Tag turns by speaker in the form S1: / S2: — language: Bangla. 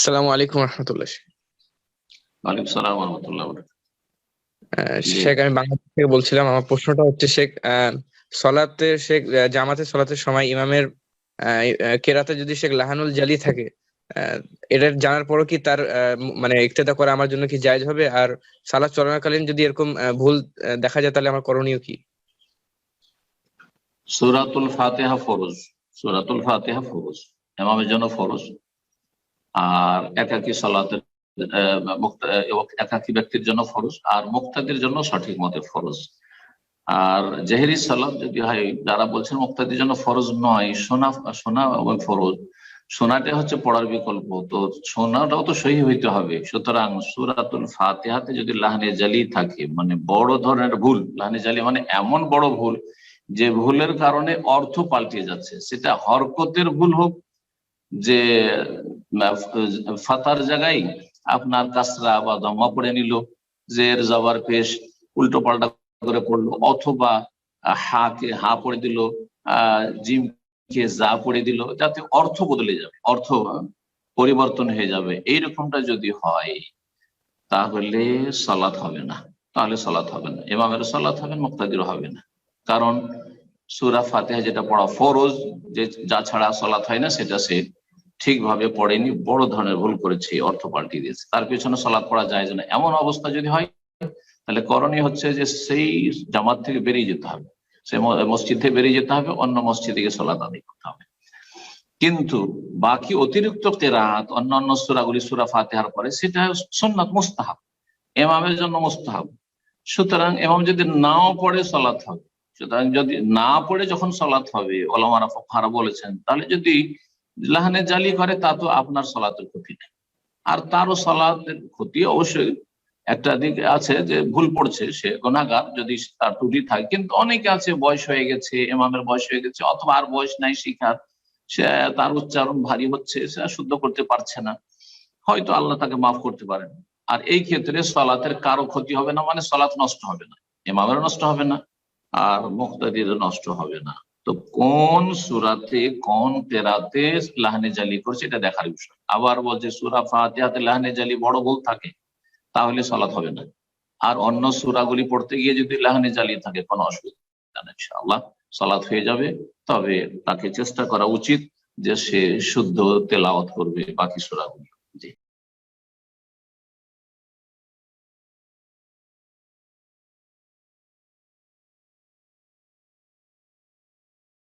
S1: আসসালামু আলাইকুম রহমতুল্লাহ।
S2: ওয়ালাইকুম সালাম ওয়া রাহমাতুল্লাহি ওয়া বারাকাতুহু। জি,
S1: শেখ, আমি বাংলাদেশ থেকে বলছিলাম। আমার প্রশ্নটা হচ্ছে শেখ, সলাতে শেখ, জামাতে সলাতের সময় ইমামের কেরাতে যদি শেখ লাহানুল জালি থাকে, আহ, এটা জানার পরও কি তার মানে ইক্তেদা করা আমার জন্য কি জায়েজ হবে? আর সালাত চলাকালীন যদি এরকম ভুল দেখা যায়, তাহলে আমার করণীয় কি?
S2: সূরাতুল ফাতিহা ফরজ। সূরাতুল ফাতিহা ফরজ, ইমামের জন্য ফরজ। আর একাকী সালাতের একাকী ব্যক্তির জন্য ফরজ, আর মুক্তাদির জন্য সঠিক মতে ফরজ। আর জেহেরি সালাত যদি হয়, যারা বলছেন মুক্তাদির জন্য ফরজ নয়, শোনা শোনা এবং ফরজ। শোনাটা হচ্ছে পড়ার বিকল্প, তো শোনাটাও তো সহি হইতে হবে। সুতরাং সূরাতুল ফাতিহাতে যদি লাহানে জালি থাকে, মানে বড় ধরনের ভুল, লাহানে জালি মানে এমন বড় ভুল যে ভুলের কারণে অর্থ পাল্টে যাচ্ছে, সেটা হরকতের ভুল হোক, যে ফাতার জায়গায় আপনার কাসরা বা দম্মা পড়ে নিল, জের জবর পেশ উল্টো পাল্টা করে পড়লো, অথবা হা কে হা পড়ে দিল, জিম কে যা পড়ে দিল, যাতে অর্থ বদলে যাবে, অর্থ পরিবর্তন হয়ে যাবে, এইরকমটা যদি হয় তাহলে সালাত হবে না। তাহলে সালাত হবে না, ইমামের সালাত হবে, মুক্তাদির হবে না। কারণ সূরা ফাতিহা যেটা পড়া ফরজ, যে যা ছাড়া সালাত হয় না, সেটা সে ঠিকভাবে পড়েনি, বড় ধরনের ভুল করেছে, অর্থ পাল্টিয়ে দিয়েছে, তার পিছনে সালাত পড়া যায় না। এমন অবস্থা যদি হয়, তাহলে করণীয় হচ্ছে যে সেই জামাত থেকে বেরিয়ে যেতে হবে, সে মসজিদ থেকে বেরিয়ে যেতে হবে, অন্য মসজিদে গিয়ে সালাত আদায় করতে হবে। কিন্তু বাকি অতিরিক্ত কেরাত, অন্যান্য সূরাগুলি সূরা ফাতিহার পরে, সেটা সুন্নাত, মুস্তাহাব, ইমামের জন্য মুস্তাহাব। সুতরাং ইমাম যদি নাও পড়ে সালাত হবে। সুতরাং যদি না পড়ে যখন সালাত হবে, ওলামারা ফুকাহারা বলেছেন, তাহলে যদি লাহানে জালি করে, তা তো আপনার সালাতের ক্ষতি নেই। আর তারও সালাতের ক্ষতি অবশ্যই একটা দিক আছে, যে ভুল পড়ছে, সে গুনাহগার যদি তার ত্রুটি থাকে। কিন্তু অনেকে আছে, বয়স হয়ে গেছে, ইমামের বয়স হয়ে গেছে, অথবা আর বয়স নাই শিখার, সে তার উচ্চারণ ভারী হচ্ছে, সে শুদ্ধ করতে পারছে না, হয়তো আল্লাহ তাকে মাফ করতে পারেন। আর এই ক্ষেত্রে সালাতের কারো ক্ষতি হবে না, মানে সালাত নষ্ট হবে না, ইমামেরও নষ্ট হবে না, আর মুক্তাদিরও নষ্ট হবে না। তো কোন সূরাতে কোন কেরাতে লাহানে জালি করছে, এটা দেখার বিষয়। আবার বলছে সূরা ফাতিহাতে লাহানে জালি বড় ভুল থাকে, তাহলে সালাত হবে না। আর অন্য সূরাগুলি পড়তে গিয়ে যদি লাহানে জালি থাকে, কোনো অসুবিধা নেই, ইনশাআল্লাহ সালাত হয়ে যাবে। তবে তাকে চেষ্টা করা উচিত যে সে শুদ্ধ তেলাওয়াত করবে বাকি সূরাগুলি।